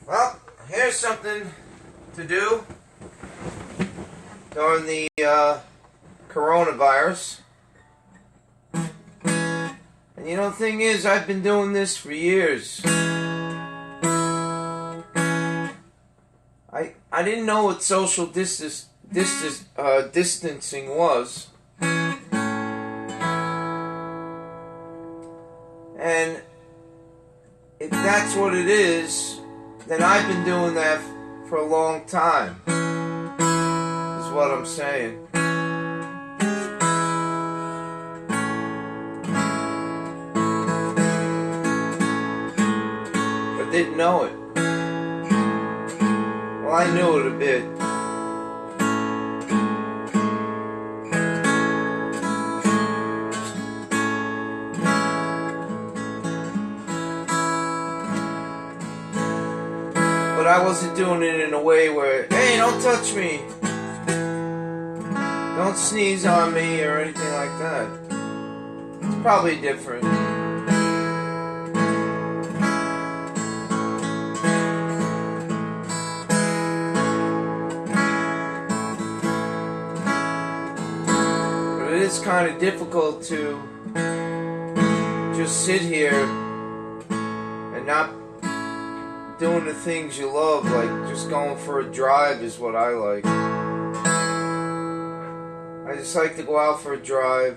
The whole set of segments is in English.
Well, here's something to do during the coronavirus. And the thing is, I've been doing this for years. I didn't know what social distancing was. And if that's what it is, then I've been doing that for a long time, is what I'm saying. But didn't know it. Well, I knew it a bit. But I wasn't doing it in a way where, hey, don't touch me, don't sneeze on me, or anything like that. It's probably different. But it is kind of difficult to just sit here and not doing the things you love, like just going for a drive is what I like. I just like to go out for a drive,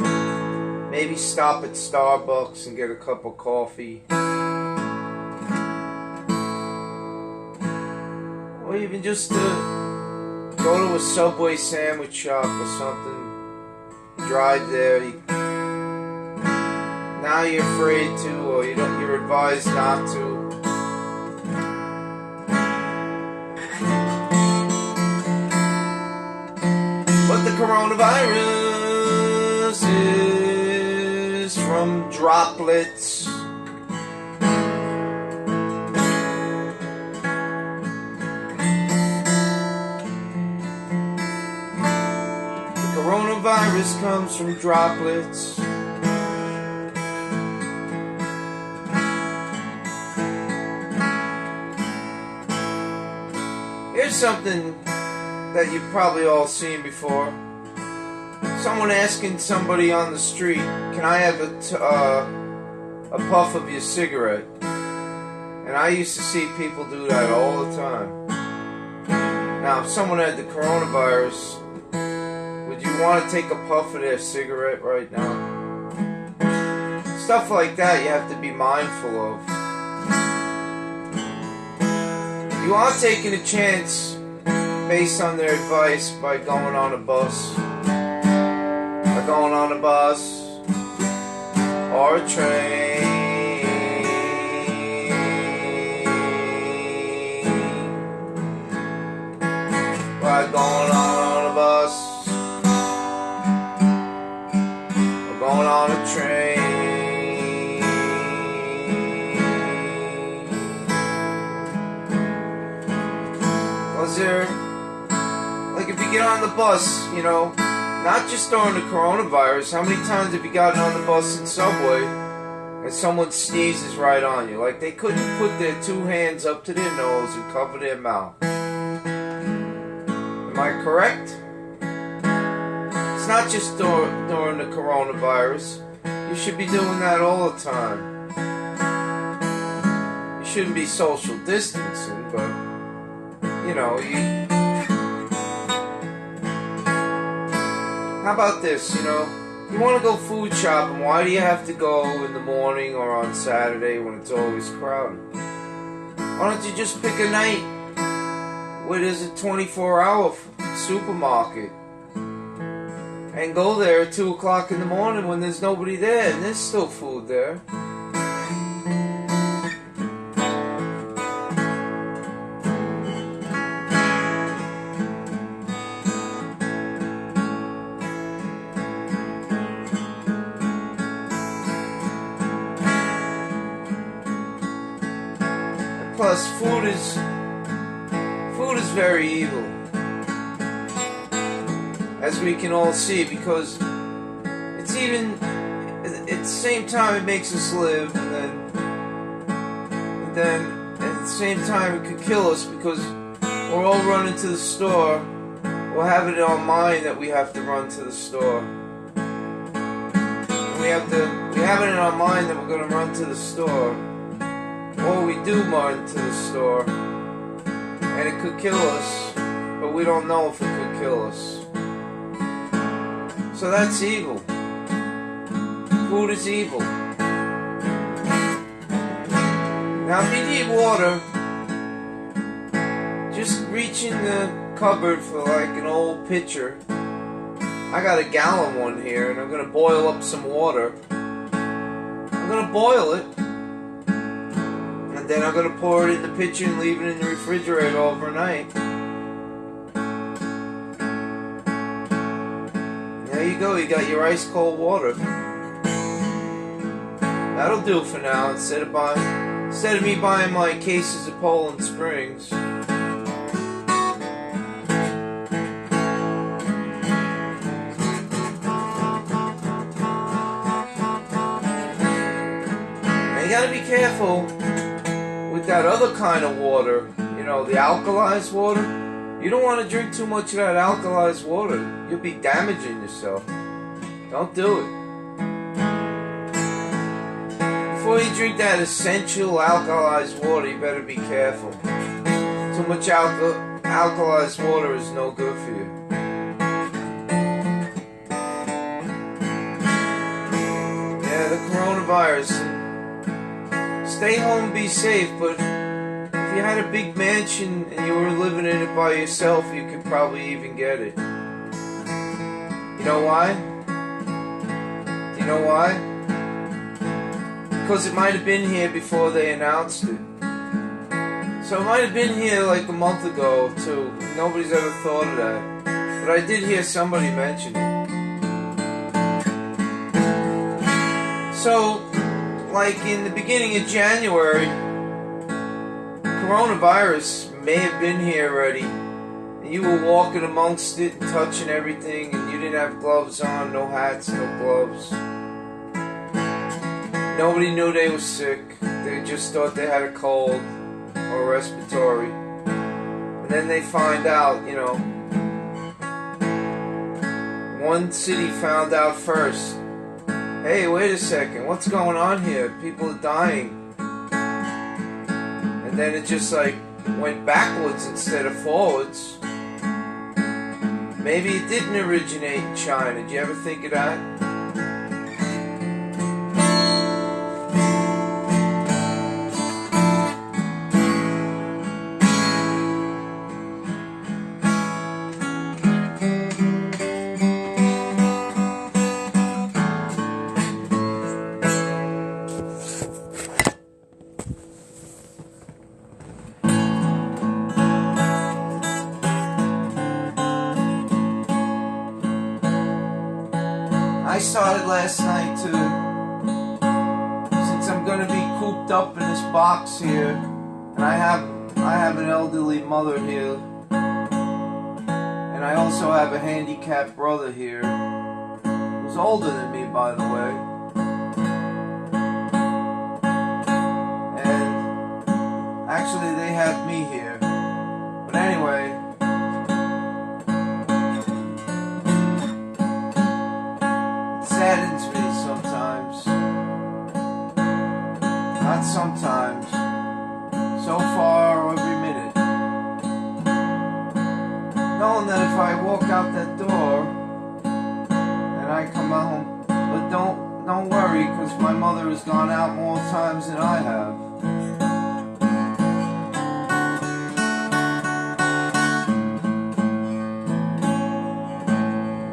and maybe stop at Starbucks and get a cup of coffee. Or even just to go to a Subway sandwich shop or something. Drive there. Now you're afraid to, or you're advised not to. But the coronavirus is from droplets. The coronavirus comes from droplets. Here's something that you've probably all seen before. Someone asking somebody on the street, can I have a puff of your cigarette? And I used to see people do that all the time. Now, if someone had the coronavirus, would you want to take a puff of their cigarette right now? Stuff like that you have to be mindful of. You are taking a chance based on their advice by going on a bus, or going on a bus, or a train, by going on a bus, or going on a train. Was there, like, if you get on the bus, not just during the coronavirus, how many times have you gotten on the bus and Subway and someone sneezes right on you? Like, they couldn't put their two hands up to their nose and cover their mouth. Am I correct? It's not just during the coronavirus. You should be doing that all the time. You shouldn't be social distancing, but how about this, you want to go food shopping, why do you have to go in the morning or on Saturday when it's always crowded? Why don't you just pick a night where there's a 24-hour supermarket and go there at 2 o'clock in the morning when there's nobody there and there's still food there? Plus, food is very evil, as we can all see, because it's even at the same time it makes us live, and then at the same time, it could kill us because we're all running to the store. We'll have it in our mind that we have to run to the store. We have it in our mind that we're going to run to the store. Or we do run to the store. And it could kill us. But we don't know if it could kill us. So that's evil. Food is evil. Now if you need water, just reach in the cupboard for like an old pitcher. I got a gallon one here, and I'm gonna boil up some water. I'm gonna boil it, and then I'm gonna pour it in the pitcher and leave it in the refrigerator overnight. There you go, you got your ice cold water. That'll do for now, instead of me buying my cases of Poland Springs. You gotta be careful with that other kind of water, you know, the alkalized water. You don't want to drink too much of that alkalized water. You'll be damaging yourself. Don't do it. Before you drink that essential alkalized water, you better be careful. Too much alkalized water is no good for you. Yeah, the coronavirus. Stay home, be safe, but if you had a big mansion and you were living in it by yourself, you could probably even get it. You know why? Do you know why? Because it might have been here before they announced it. So it might have been here like a month ago or two. Nobody's ever thought of that. But I did hear somebody mention it. So, like in the beginning of January, coronavirus may have been here already, and you were walking amongst it and touching everything, and you didn't have gloves on, no hats, no gloves. Nobody knew they were sick. They just thought they had a cold or respiratory. And then they find out, you know, one city found out first. Hey, wait a second, what's going on here? People are dying. And then it just like went backwards instead of forwards. Maybe it didn't originate in China. Did you ever think of that? I started last night too. Since I'm gonna be cooped up in this box here, and I have an elderly mother here, and I also have a handicapped brother here, who's older than me, by the way. And actually they have me here. But anyway, saddens me sometimes. Not sometimes. So far, every minute. Knowing that if I walk out that door and I come home, but don't worry, because my mother has gone out more times than I have.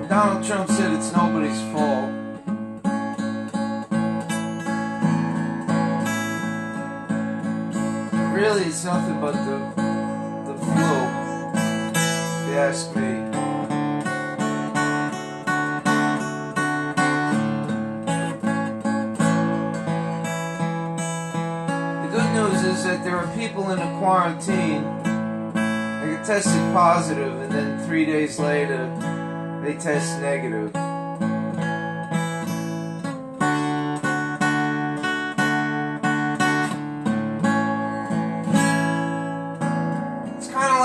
Donald Trump said it's nobody's fault. Really, it's nothing but the flu, if you ask me. The good news is that there are people in a quarantine that get tested positive, and then 3 days later they test negative.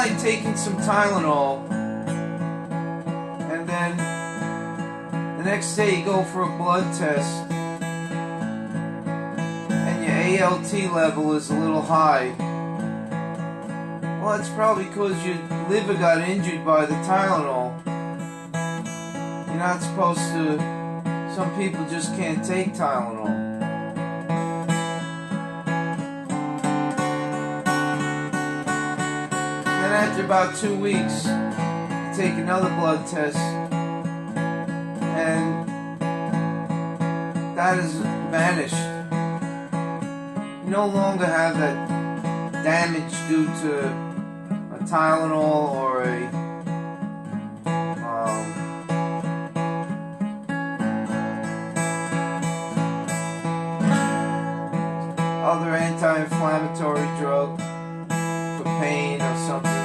like taking some Tylenol and then the next day you go for a blood test and your ALT level is a little high. Well, it's probably because your liver got injured by the Tylenol. You're not supposed to. Some people just can't take Tylenol. Then after about 2 weeks, you take another blood test, and that has vanished. You no longer have that damage due to a Tylenol or other anti-inflammatory drug for pain or something.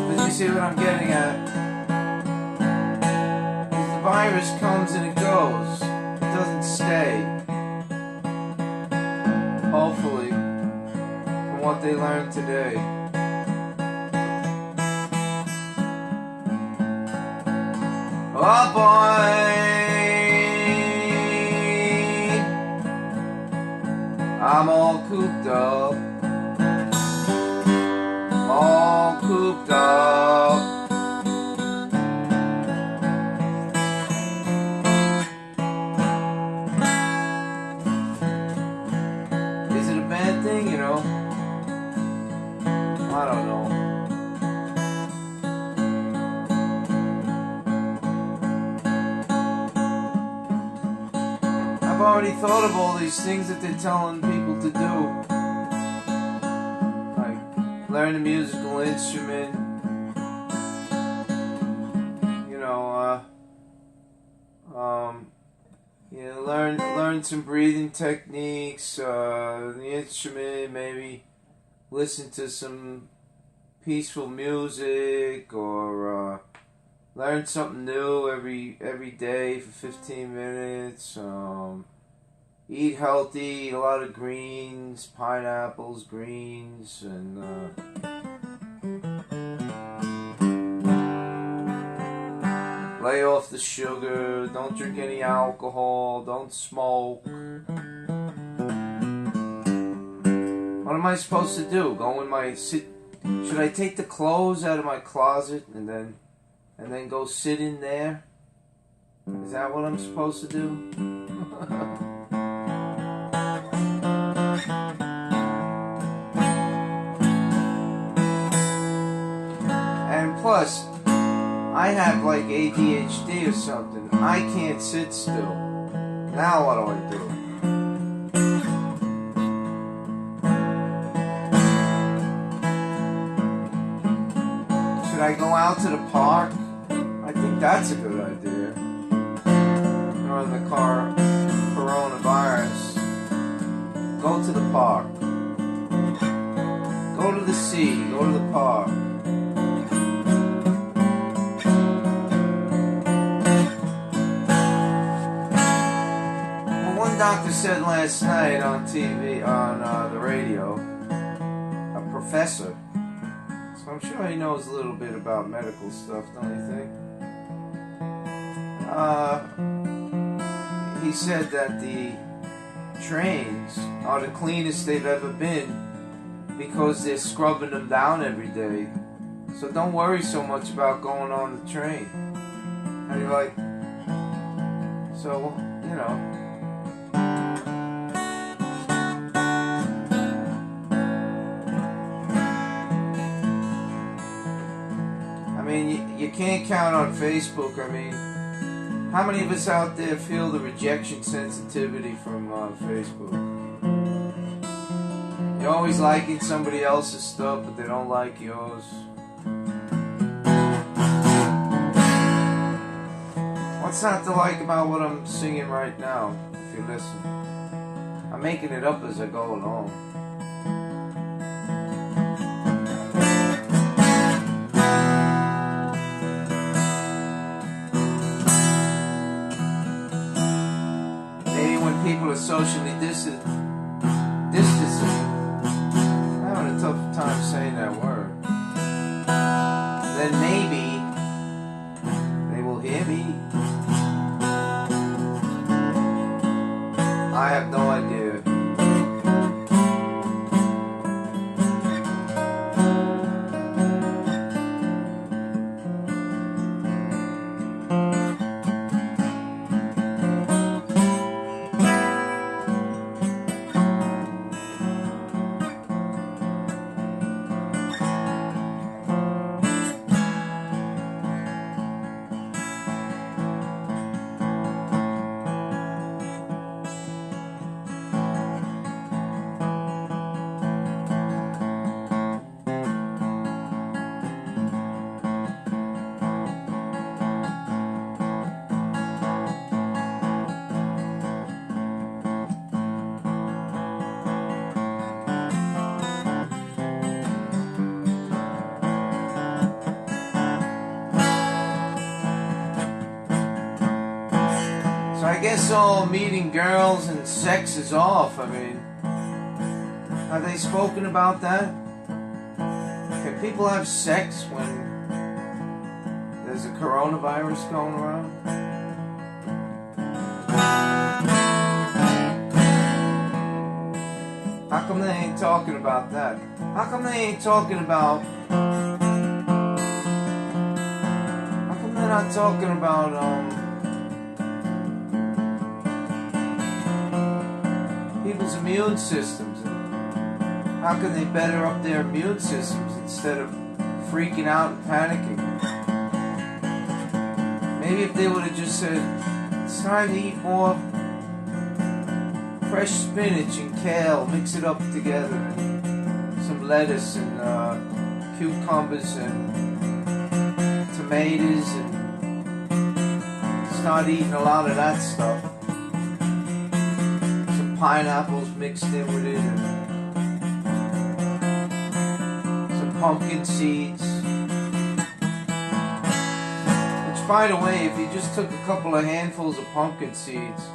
But you see what I'm getting at? The virus comes and it goes. It doesn't stay. Hopefully, from what they learned today. Oh boy, I'm all cooped up. All cooped up. Is it a bad thing, you know? I don't know. I've already thought of all these things that they're telling people to do. Like learn a musical instrument, learn some breathing techniques, the instrument, maybe listen to some peaceful music, or learn something new every day for 15 minutes. Eat healthy, eat a lot of greens, pineapples, greens, and lay off the sugar, don't drink any alcohol, don't smoke. What am I supposed to do? Should I take the clothes out of my closet and then go sit in there? Is that what I'm supposed to do? And plus, I have like ADHD or something. I can't sit still. Now what do I do? Should I go out to the park? I think that's a good idea. During the coronavirus. Go to the park. Go to the sea. Go to the park. Doctor said last night on TV, on the radio, a professor, so I'm sure he knows a little bit about medical stuff, don't you think? He said that the trains are the cleanest they've ever been because they're scrubbing them down every day. So don't worry so much about going on the train. And you're like, so, you know. I mean, you can't count on Facebook. I mean, how many of us out there feel the rejection sensitivity from Facebook? You're always liking somebody else's stuff, but they don't like yours. What's not to like about what I'm singing right now, if you listen? I'm making it up as I go along. people are socially distancing. I'm having a tough time saying that word. Then maybe they will hear me. I have no idea. So I guess all meeting girls and sex is off. I mean, have they spoken about that? Can people have sex when there's a coronavirus going around? How come they ain't talking about that? How come they ain't talking about... How come they're not talking about, people's immune systems? How can they better up their immune systems instead of freaking out and panicking? Maybe if they would have just said, it's time to eat more fresh spinach and kale, mix it up together, and some lettuce and cucumbers and tomatoes, and start eating a lot of that stuff. Some pineapples mixed in with it, and some pumpkin seeds. Which, by the way, if you just took a couple of handfuls of pumpkin seeds,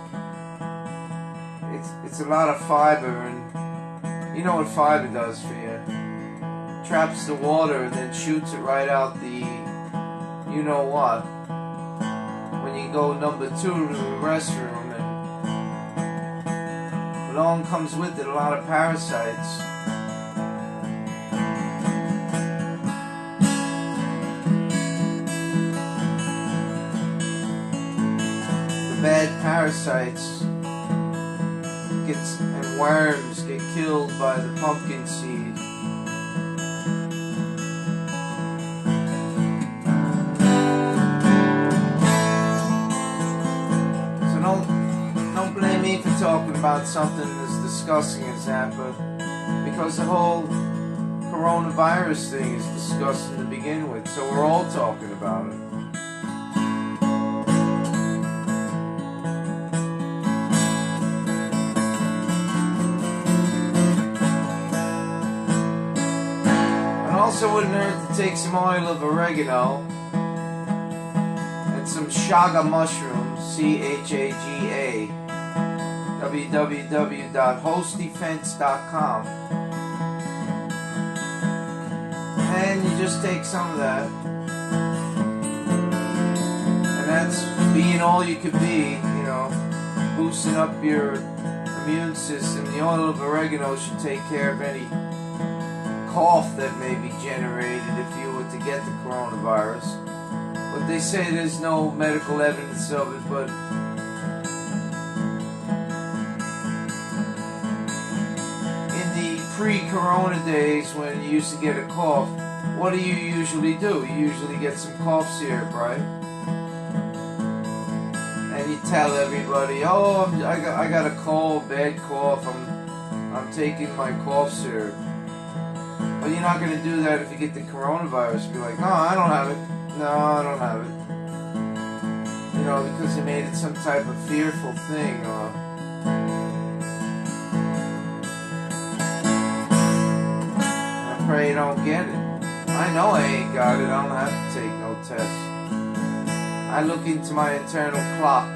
it's a lot of fiber, and you know what fiber does for you. Traps the water and then shoots it right out the you know what. When you go number 2 to the restroom, and along comes with it a lot of parasites. The bad parasites and worms get killed by the pumpkin seed. So don't blame me for talking about something as disgusting as that, but because the whole coronavirus thing is disgusting to begin with, so we're all talking about it. Also wouldn't hurt to take some oil of oregano and some chaga mushrooms, C-H-A-G-A, www.hostdefense.com, and you just take some of that, and that's being all you could be, you know, boosting up your immune system. The oil of oregano should take care of any cough that may be generated if you were to get the coronavirus. But they say there's no medical evidence of it, but in the pre-corona days when you used to get a cough, what do you usually do? You usually get some cough syrup, right? And you tell everybody, oh, I got a cold, bad cough, I'm taking my cough syrup. But you're not going to do that if you get the coronavirus. Be like, no, I don't have it. No, I don't have it. You know, because they made it some type of fearful thing. I pray you don't get it. I know I ain't got it. I don't have to take no test. I look into my internal clock.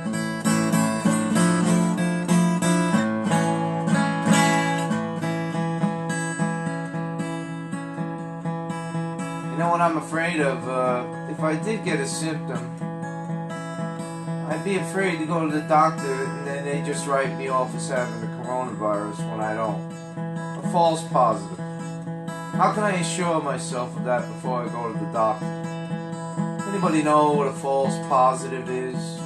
I'm afraid of. If I did get a symptom, I'd be afraid to go to the doctor and then they just write me off as having the coronavirus when I don't. A false positive. How can I assure myself of that before I go to the doctor? Anybody know what a false positive is?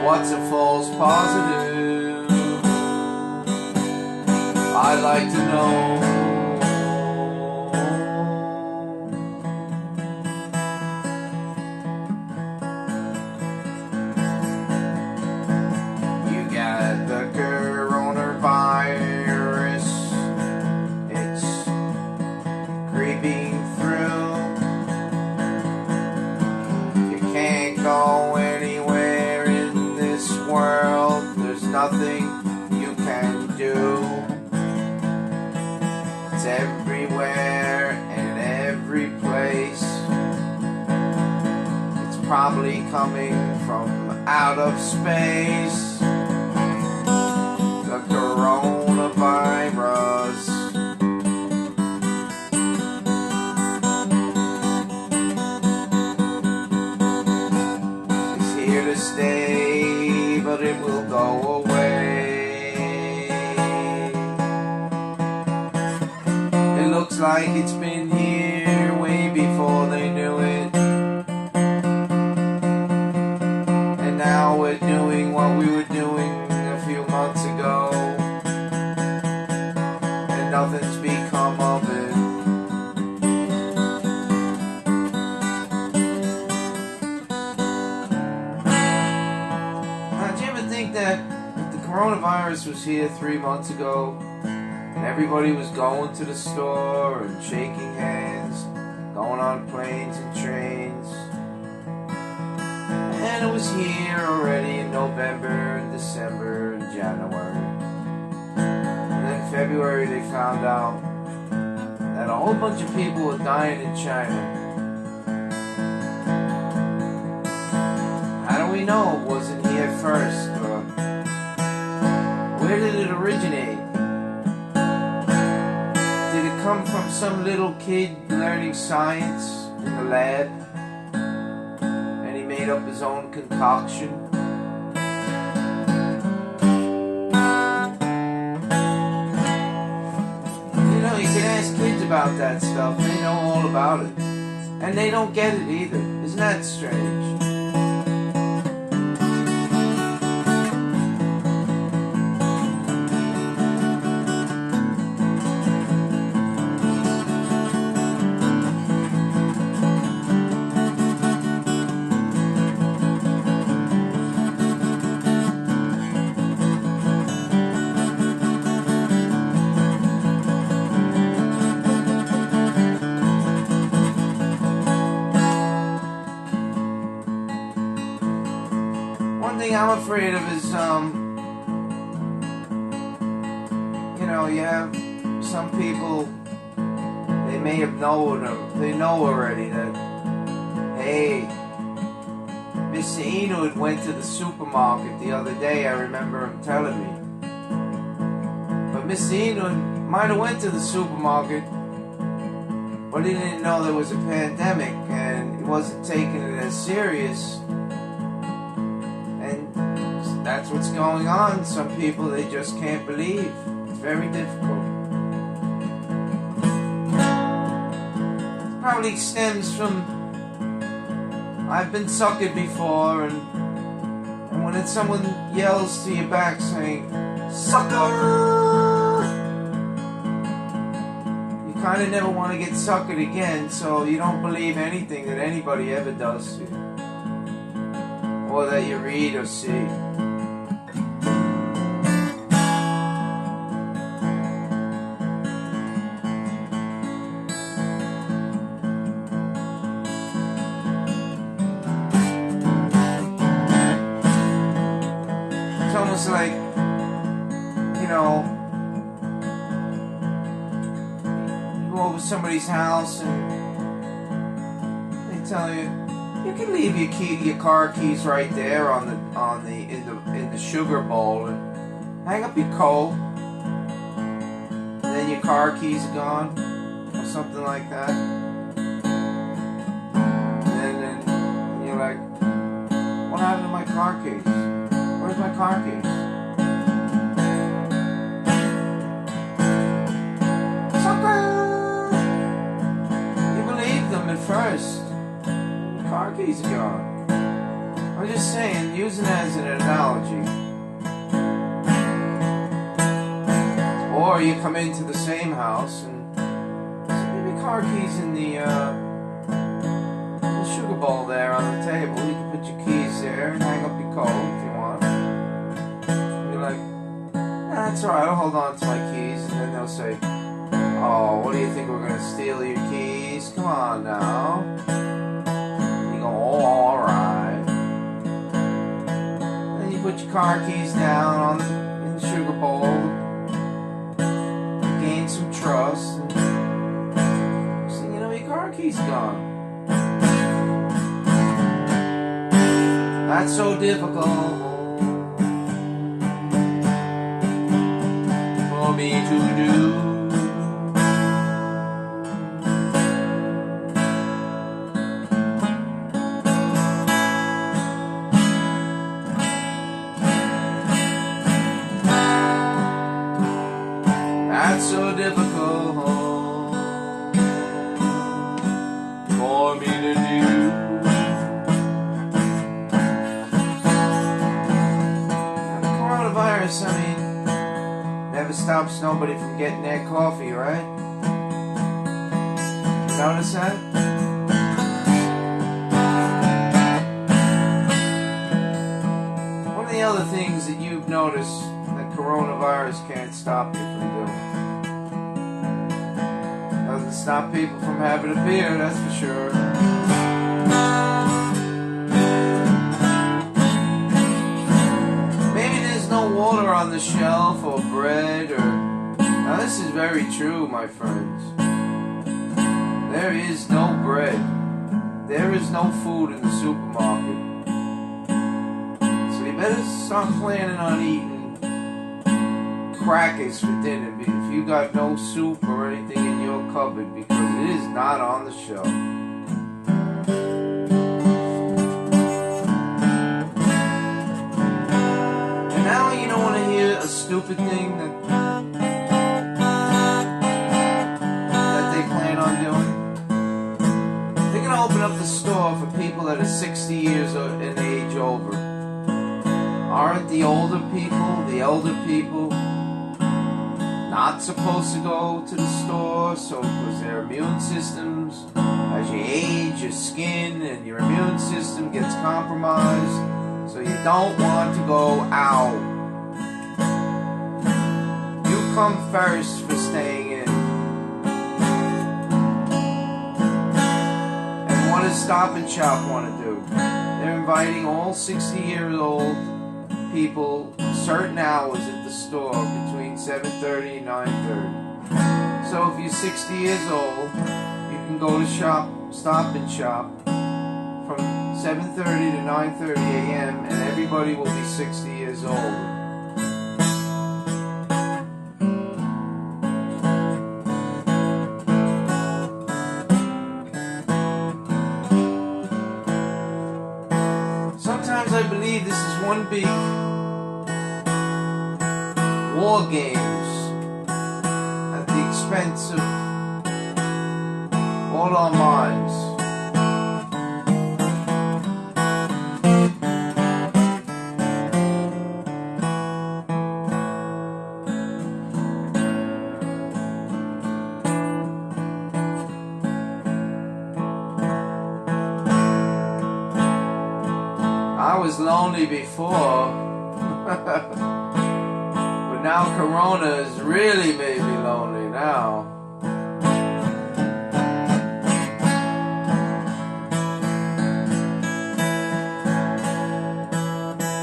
What's a false positive? I'd like to know. Nothing you can do. It's everywhere and every place. It's probably coming from out of space. The coronavirus. It's here to stay, but it will go away. It looks like it's been here way before they knew it. And now we're doing what we were doing a few months ago. And nothing's become of it. Now, do you ever think that if the coronavirus was here 3 months ago, and everybody was going to the store and shaking hands, going on planes and trains, and it was here already in November and December and January, and then February they found out that a whole bunch of people were dying in China. How do we know it wasn't here first? Or where did it originate? Did it come from some little kid learning science in the lab? And he made up his own concoction? You know, you can ask kids about that stuff. They know all about it. And they don't get it either. Isn't that strange? One thing I'm afraid of is, you know, you have some people, they may have known, or they know already that, hey, Mr. Enid went to the supermarket the other day, I remember him telling me. But Mr. Enid might have went to the supermarket, but he didn't know there was a pandemic, and he wasn't taking it as serious. That's what's going on. Some people, they just can't believe. It's very difficult. It probably stems from, I've been suckered before, and when someone yells to your back saying, "Sucker!" you kind of never want to get suckered again, so you don't believe anything that anybody ever does to you, or that you read or see. It's almost like, you know, you go over somebody's house and they tell you, you can leave your car keys right there in the sugar bowl and hang up your coat, and then your car keys are gone, or something like that. And then you're like, what happened to my car keys? Where's my car keys? Sucker! You believed them at first. The car keys are gone. I'm just saying, using it as an analogy. Or you come into the same house and say, leave your car keys in the sugar bowl there on the table. You can put your keys there and hang up your coat if you want. And you're like, nah, that's alright, I'll hold on to my keys. And then they'll say, oh, what do you think, we're going to steal your keys? Come on now. And you go, oh, alright. Then you put your car keys down in the sugar bowl. Gain some trust, and so you know your car keys gone. That's so difficult for me to do. That's so difficult for me to do. And the coronavirus, I mean, never stops nobody from getting their coffee, right? Notice that? One of the other things that you've noticed that coronavirus can't stop you from doing. Doesn't stop people from having a beer, that's for sure. Maybe there's no water on the shelf or bread or... Now this is very true, my friends. There is no bread. There is no food in the supermarket. So you better start planning on eating crackers for dinner if you got no soup or anything in your cupboard, because it is not on the shelf. And now you don't want to hear a stupid thing that they plan on doing. They're gonna open up the store for people that are 60 years in age over. Aren't the older people, the elder people, not supposed to go to the store? So because their immune systems, as you age, your skin and your immune system gets compromised, so you don't want to go out. You come first for staying in. And what does Stop and Shop want to do? They're inviting all 60-year-old people certain hours at the store between 7:30 and 9:30. So if you're 60 years old, you can go to Stop and Shop from 7:30 to 9:30 a.m. and everybody will be 60 years old. Sometimes I believe this is one big war games at the expense of all our minds. I was lonely before, but now Corona has really made me lonely now.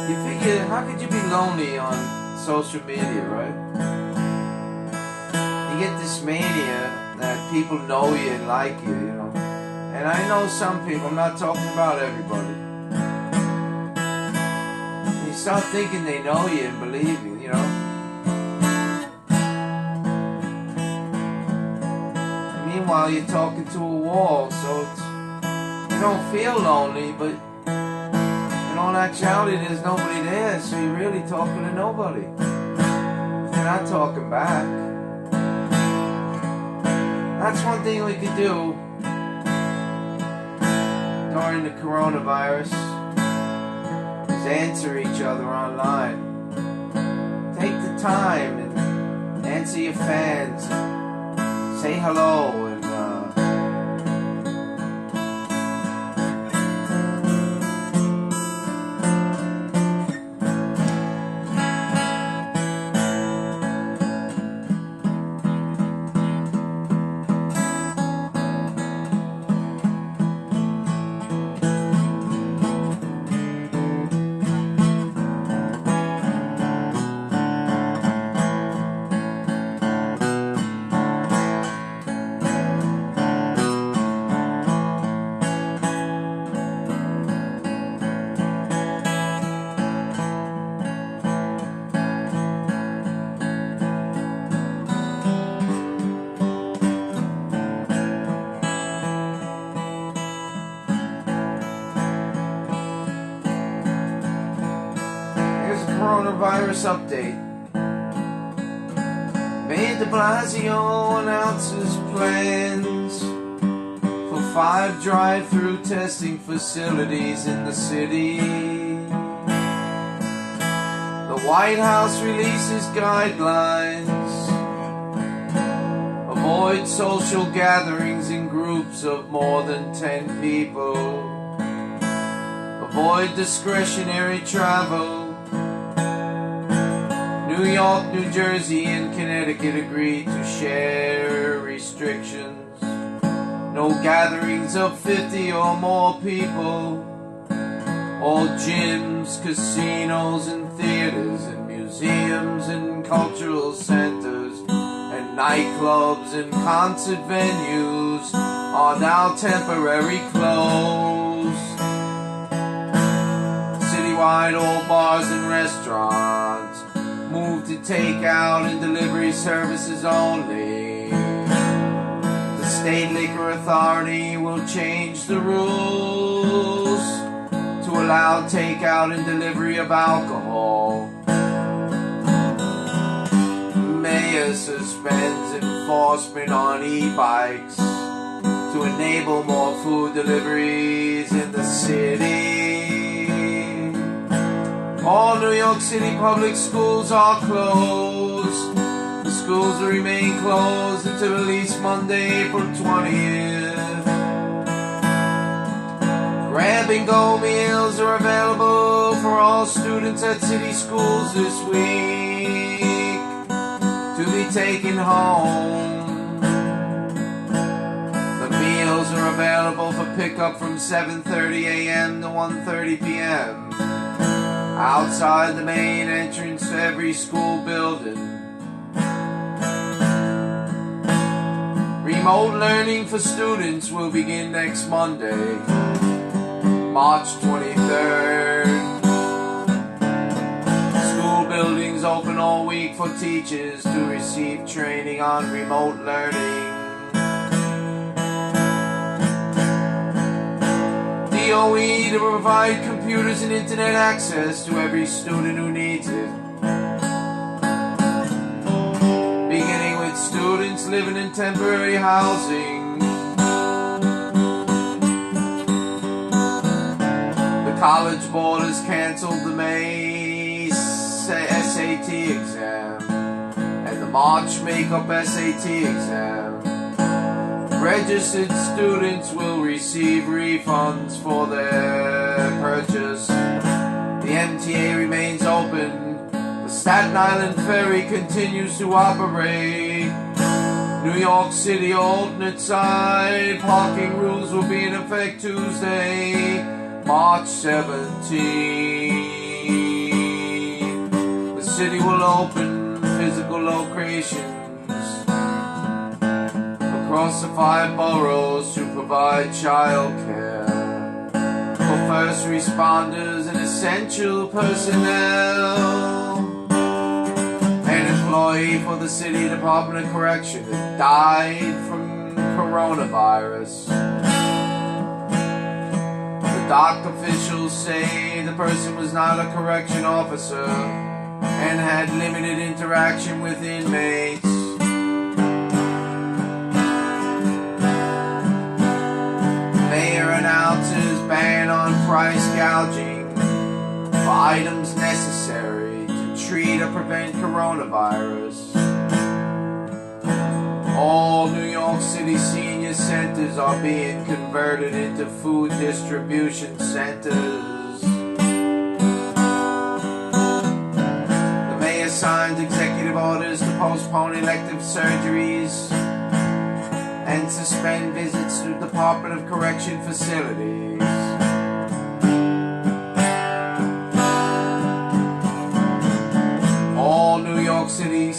You figure, how could you be lonely on social media, right? You get this mania that people know you and like you, you know. And I know some people, I'm not talking about everybody. You start thinking they know you and believe you, you know. Meanwhile, while you're talking to a wall, so you don't feel lonely, but in all actuality there's nobody there, so you're really talking to nobody. You're not talking back. That's one thing we could do during the coronavirus, is answer each other online. Take the time and answer your fans, say hello, and coronavirus update. Mayor de Blasio announces plans for 5 drive-through testing facilities in the city. The White House releases guidelines. Avoid social gatherings in groups of more than 10 people. Avoid discretionary travel. New York, New Jersey, and Connecticut agreed to share restrictions. No gatherings of 50 or more people. All gyms, casinos, and theaters, and museums, and cultural centers, and nightclubs, and concert venues are now temporarily closed. Citywide, all bars and restaurants move to takeout and delivery services only. The state liquor authority will change the rules to allow takeout and delivery of alcohol. Mayor suspends enforcement on e-bikes to enable more food deliveries in the city. All New York City public schools are closed. The schools will remain closed until at least Monday, April 20th. Grab-and-go meals are available for all students at city schools this week to be taken home. The meals are available for pickup from 7:30 a.m. to 1:30 p.m. outside the main entrance to every school building. Remote learning for students will begin next Monday, March 23rd. School buildings open all week for teachers to receive training on remote learning. DOE to provide computers and internet access to every student who needs it. Beginning with students living in temporary housing. The College Board has canceled the May SAT exam and the March Makeup SAT exam. Registered students will receive refunds for their purchase. The MTA remains open. The Staten Island Ferry continues to operate. New York City alternate side parking rules will be in effect Tuesday, March 17. The city will open physical locations across the 5 boroughs to provide child care for first responders and essential personnel. An employee for the City Department of Correction that died from coronavirus. The dock officials say the person was not a correction officer and had limited interaction with inmates. The mayor announces ban on price gouging for items necessary to treat or prevent coronavirus. All New York City senior centers are being converted into food distribution centers. The mayor signed executive orders to postpone elective surgeries and suspend visits to Department of Correction facilities. All New York City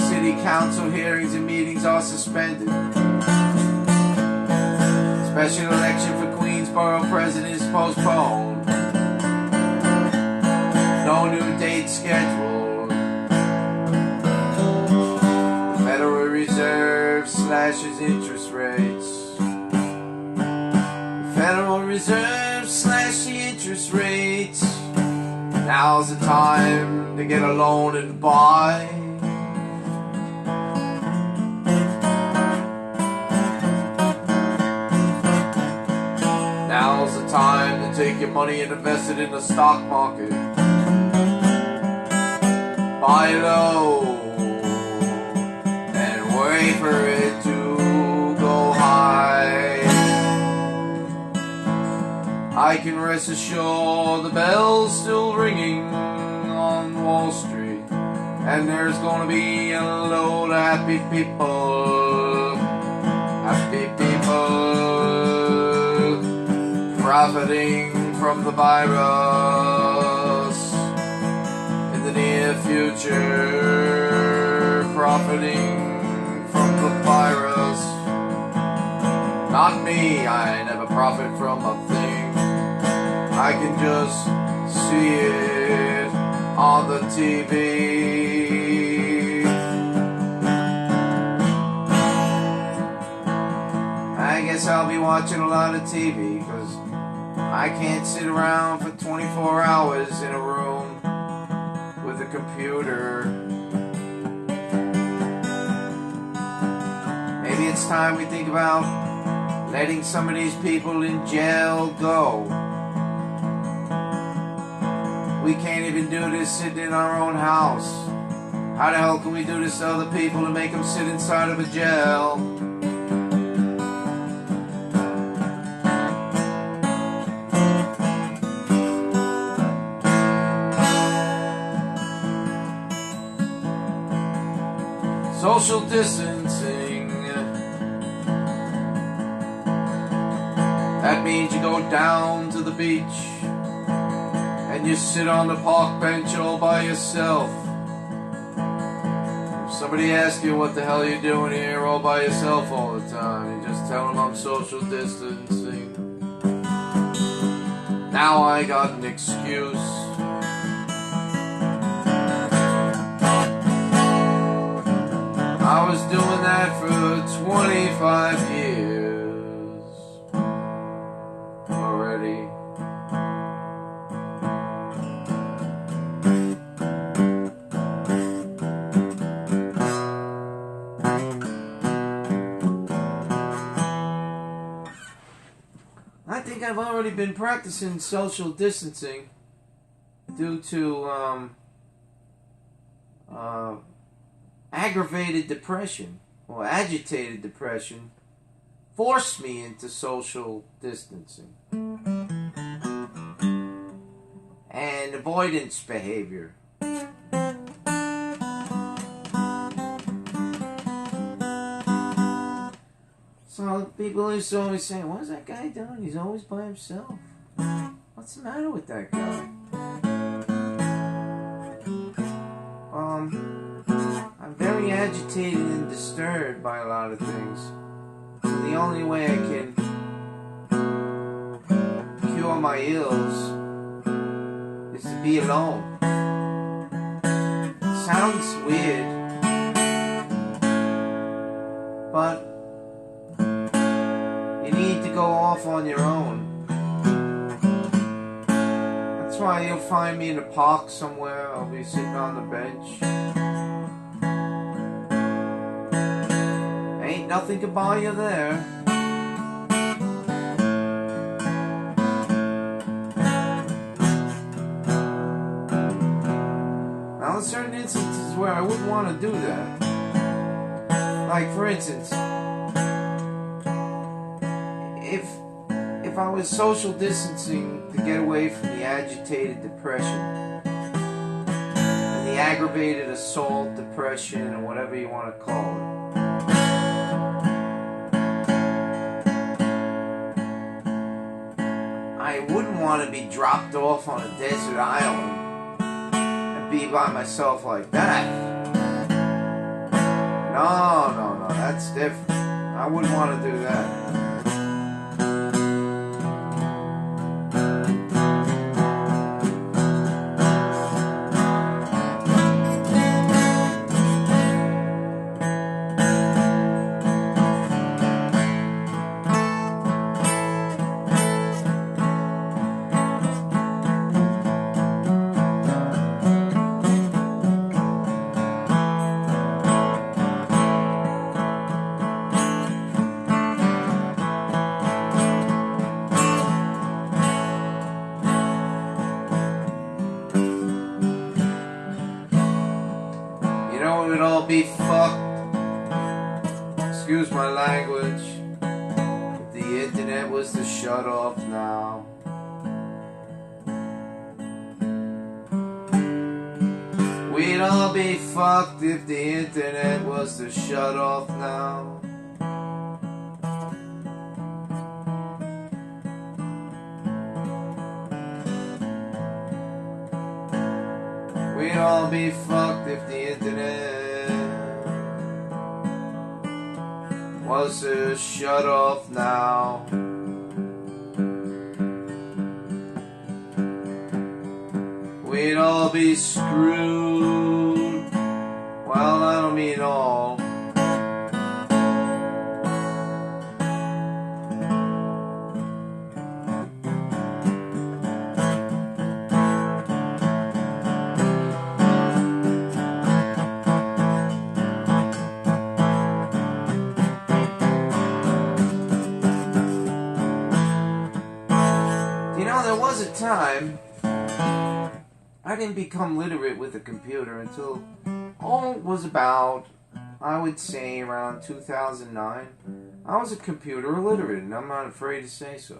Council hearings and meetings are suspended. Special election for Queensborough president is postponed. No new date scheduled. The Federal Reserve slashes interest rates. The Federal Reserve slashes the interest rates. Now's the time to get a loan and buy. Now's the time to take your money and invest it in the stock market. Buy low and wait for it to go high. I can rest assured the bell's still ringing on Wall Street, and there's gonna be a load of happy people, profiting from the virus in the near future, profiting from the virus. Not me, I never profit from a thing. I can just see it on the TV. I guess I'll be watching a lot of TV because I can't sit around for 24 hours in a room with a computer. Maybe it's time we think about letting some of these people in jail go. We can't even do this sitting in our own house. How the hell can we do this to other people and make them sit inside of a jail? Social distancing. That means you go down to the beach and you sit on the park bench all by yourself. If somebody asks you what the hell you're doing here all by yourself all the time, you just tell them I'm social distancing. Now I got an excuse. I was doing that for 25 years already. I think I've already been practicing social distancing due to aggravated depression or agitated depression forced me into social distancing and avoidance behavior. So people used to always say, "What is that guy doing? He's always by himself. What's the matter with that guy?" I'm very agitated and disturbed by a lot of things. So the only way I can cure my ills is to be alone. It sounds weird, but go off on your own. That's why you'll find me in a park somewhere. I'll be sitting on the bench. Ain't nothing can buy you there. Now, there's certain instances where I wouldn't want to do that. Like, for instance, if I was social distancing to get away from the agitated depression and the aggravated assault depression or whatever you want to call it, I wouldn't want to be dropped off on a desert island and be by myself like that. No, that's different. I wouldn't want to do that. It would all be fucked, excuse my language, if the internet was to shut off now. We'd all be fucked if the internet was to shut off now. We'd all be fucked if the internet was to shut off now. We'd all be screwed. Well, I don't mean all. There was a time I didn't become literate with a computer until it was about, I would say, around 2009. I was a computer illiterate, and I'm not afraid to say so.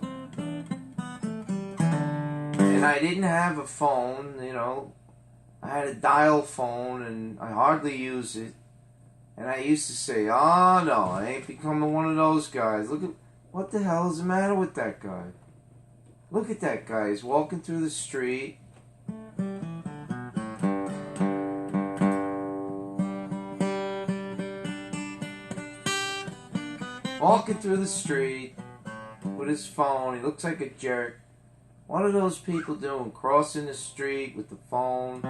And I didn't have a phone, I had a dial phone, and I hardly used it. And I used to say, oh no, I ain't becoming one of those guys. Look at, what the hell is the matter with that guy? Look at that guy, he's walking through the street. Walking through the street with his phone, he looks like a jerk. What are those people doing? Crossing the street with the phone.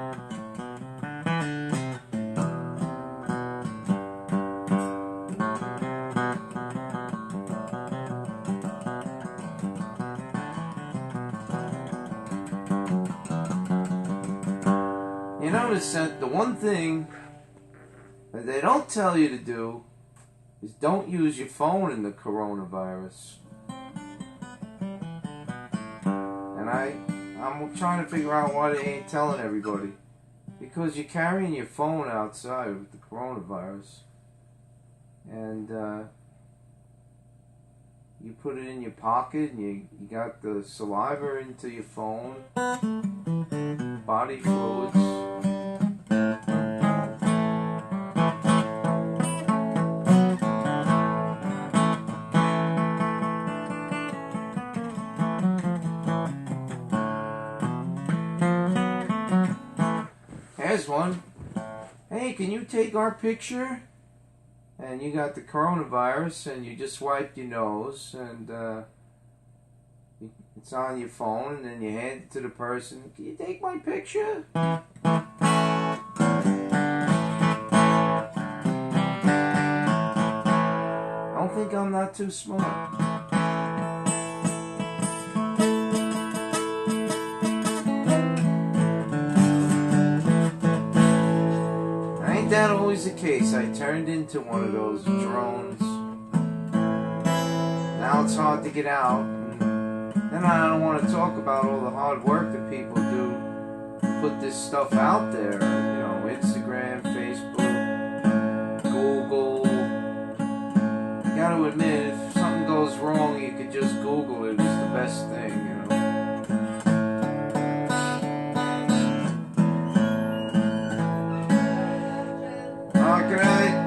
You notice that the one thing that they don't tell you to do is don't use your phone in the coronavirus. And I'm trying to figure out why they ain't telling everybody. Because you're carrying your phone outside with the coronavirus. And you put it in your pocket and you got the saliva into your phone. Body fluids. Here's one. Hey, can you take our picture? And you got the coronavirus and you just wiped your nose and it's on your phone and then you hand it to the person. Can you take my picture? I don't think I'm not too smart. ain't that always the case? I turned into one of those drones. Now it's hard to get out. And then I don't want to talk about all the hard work that people do to put this stuff out there. You know, Instagram, Facebook, Google. You gotta admit, if something goes wrong, you could just Google it. It's the best thing, you know. Good night.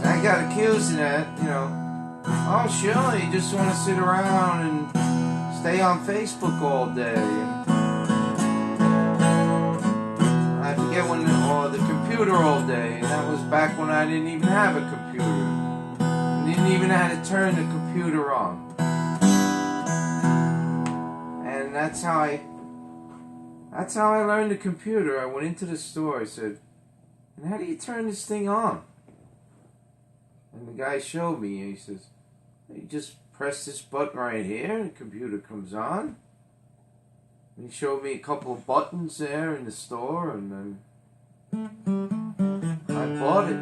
I got accused of that, you know. Oh, sure, you just want to sit around and stay on Facebook all day. I forget when, or the computer all day, and that was back when I didn't even have a computer. I didn't even know how to turn the computer on. And that's how I learned the computer. I went into the store, I said, and how do you turn this thing on? And the guy showed me, and he says, you just press this button right here, and the computer comes on. And he showed me a couple of buttons there in the store, and then I bought it.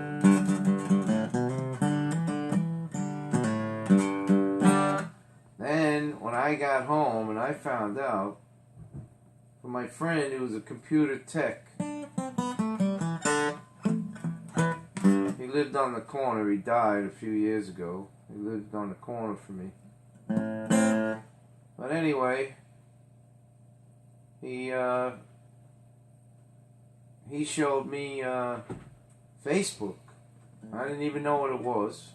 Then, when I got home and I found out from my friend who was a computer tech, he lived on the corner. He died a few years ago. He lived on the corner from me. But anyway, he showed me Facebook. I didn't even know what it was.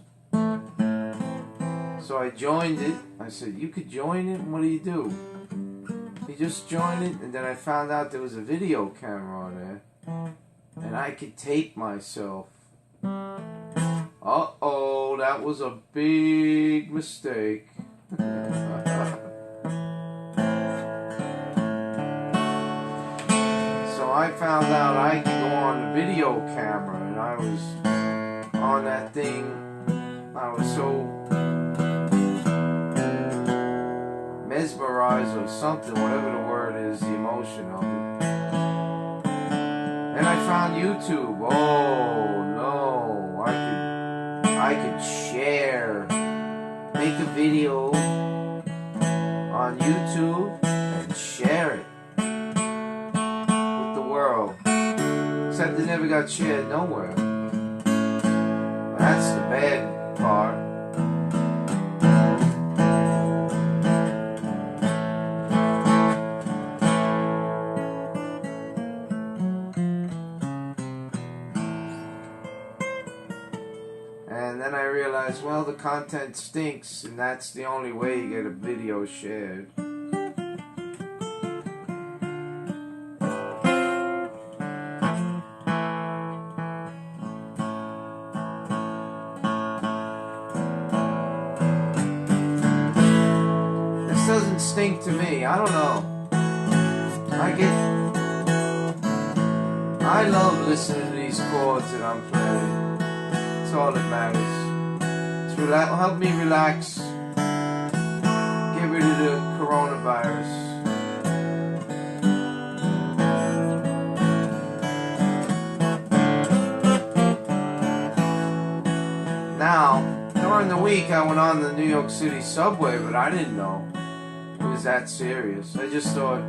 So I joined it. I said, you could join it? What do you do? He just joined it, and then I found out there was a video camera on there. And I could tape myself. Uh-oh, that was a big mistake. So I found out I could go on the video camera, and I was on that thing. I was so mesmerized or something, whatever the word is, the emotion of it. And I found YouTube. Oh no, I could share, make a video on YouTube and share it with the world. Except it never got shared nowhere. That's the bad part. And then I realized, well, the content stinks, and that's the only way you get a video shared. This doesn't stink to me. I don't know. I love listening to these chords that I'm playing. That's all that matters. It's help me relax, get rid of the coronavirus. week I went on the New York City subway, but I didn't know it was that serious. I just thought,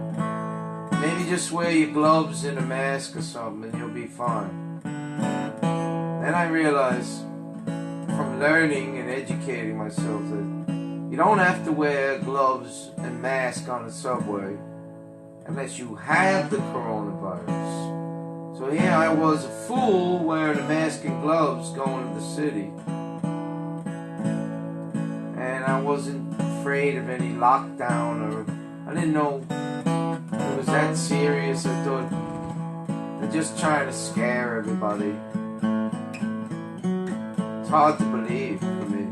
maybe just wear your gloves and a mask or something and you'll be fine. Then I realized, from learning and educating myself, that you don't have to wear gloves and mask on the subway unless you have the coronavirus. So here I was, a fool, wearing a mask and gloves going to the city. And I wasn't afraid of any lockdown, or I didn't know it was that serious. I thought they're just trying to scare everybody. It's hard to believe for me.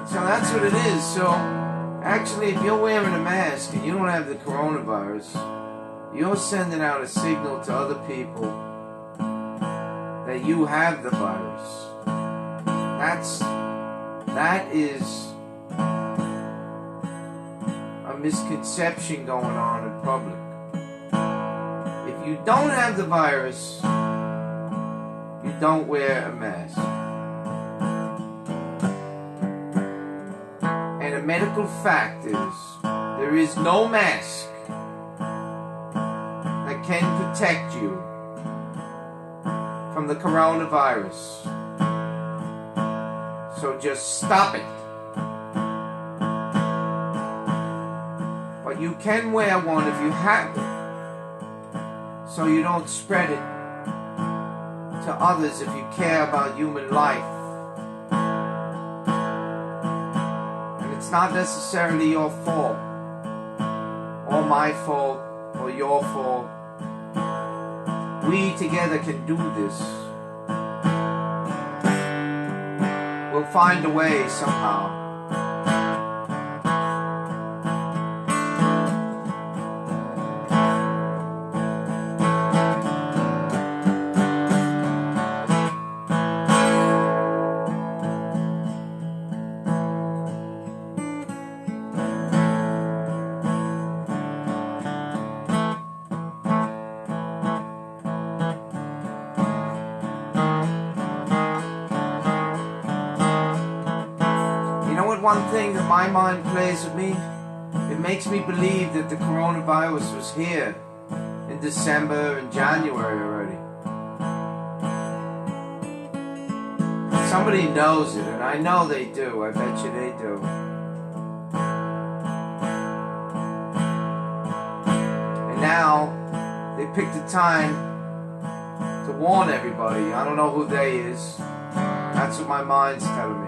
So that's what it is. So actually, if you're wearing a mask and you don't have the coronavirus, you're sending out a signal to other people that you have the virus. That is a misconception going on in public. If you don't have the virus, you don't wear a mask. And a medical fact is, there is no mask that can protect you from the coronavirus. So just stop it. But you can wear one if you have it, so you don't spread it to others if you care about human life. And it's not necessarily your fault, or my fault, or your fault. We together can do this. We'll find a way somehow. One thing that my mind plays with me, it makes me believe that the coronavirus was here in December and January already. Somebody knows it, and I know they do. I bet you they do. And now they picked a time to warn everybody. I don't know who they is. That's what my mind's telling me.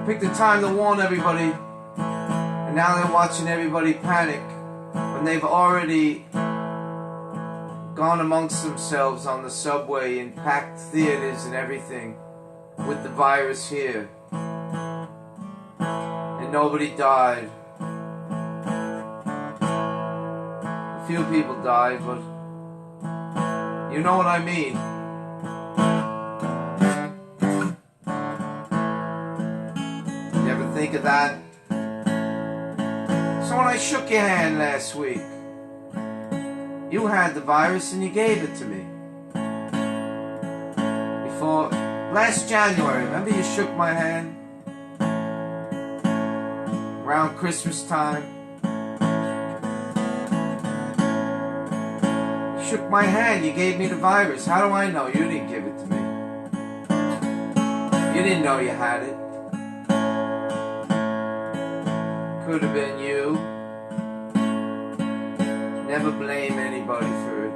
Picked a time to warn everybody, and now they're watching everybody panic when they've already gone amongst themselves on the subway in packed theaters and everything with the virus here, and nobody died. A few people died, but you know what I mean. Think of that. So when I shook your hand last week, you had the virus and you gave it to me. Before last January, remember you shook my hand? Around Christmas time. You shook my hand, you gave me the virus. How do I know you didn't give it to me? You didn't know you had it. Could have been you. Never blame anybody for it.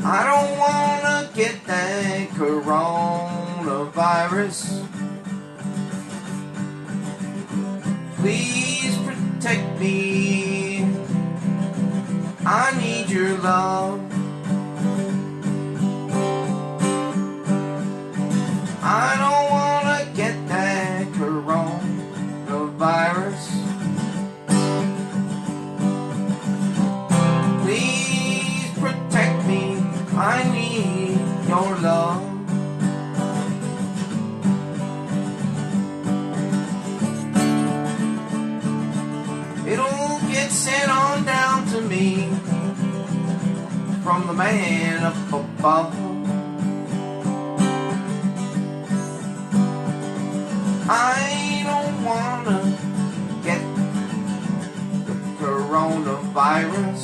I don't wanna get that coronavirus. Please protect me. I need your love. I don't wanna get that coronavirus. Please protect me. I need your love. It'll get sent on down to me from the man up above. I don't wanna get the coronavirus.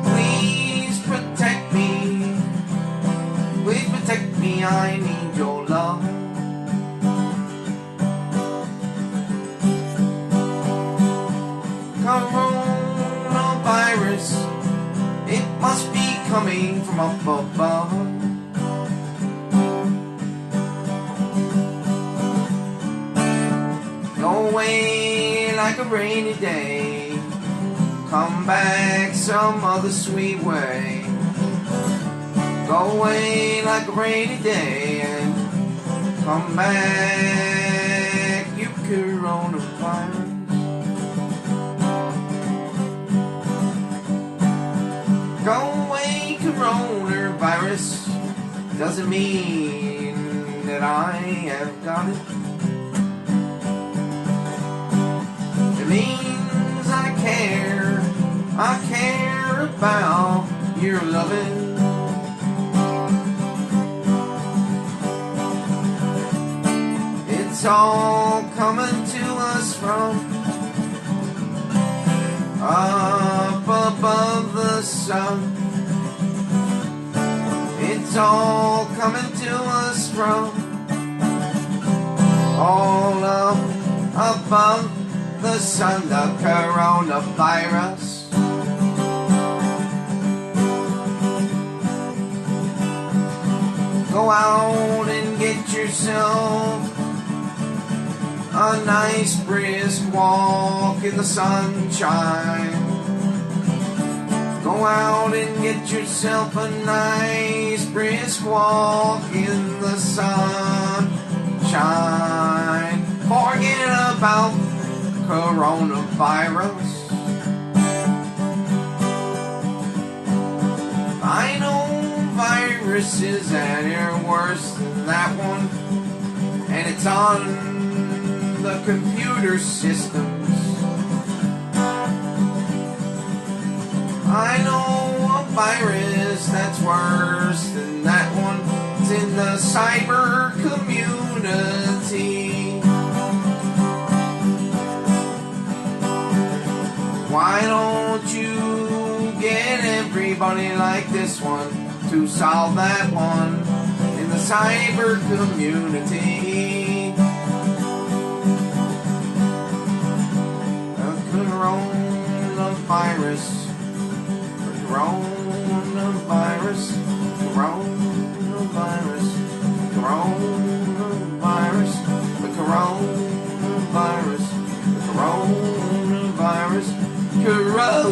Please protect me. Please protect me. I need your love. Coronavirus, it must be coming from up above. Go away like a rainy day, come back some other sweet way. Go away like a rainy day and come back, you coronavirus. Go away, coronavirus. Doesn't mean that I have got it. It means I care about your loving. It's all coming to us from up above the sun. It's all coming to us from all up above the sun, the coronavirus. Go out and get yourself a nice brisk walk in the sunshine. Go out and get yourself a nice brisk walk in the sunshine. Forget about coronavirus. I know viruses that are worse than that one, and it's on the computer systems. I know a virus that's worse than that one. It's in the cyber community. Why don't you get everybody like this one to solve that one in the cyber community? The coronavirus, the coronavirus, coronavirus, coronavirus, the coronavirus, the coronavirus, Corona.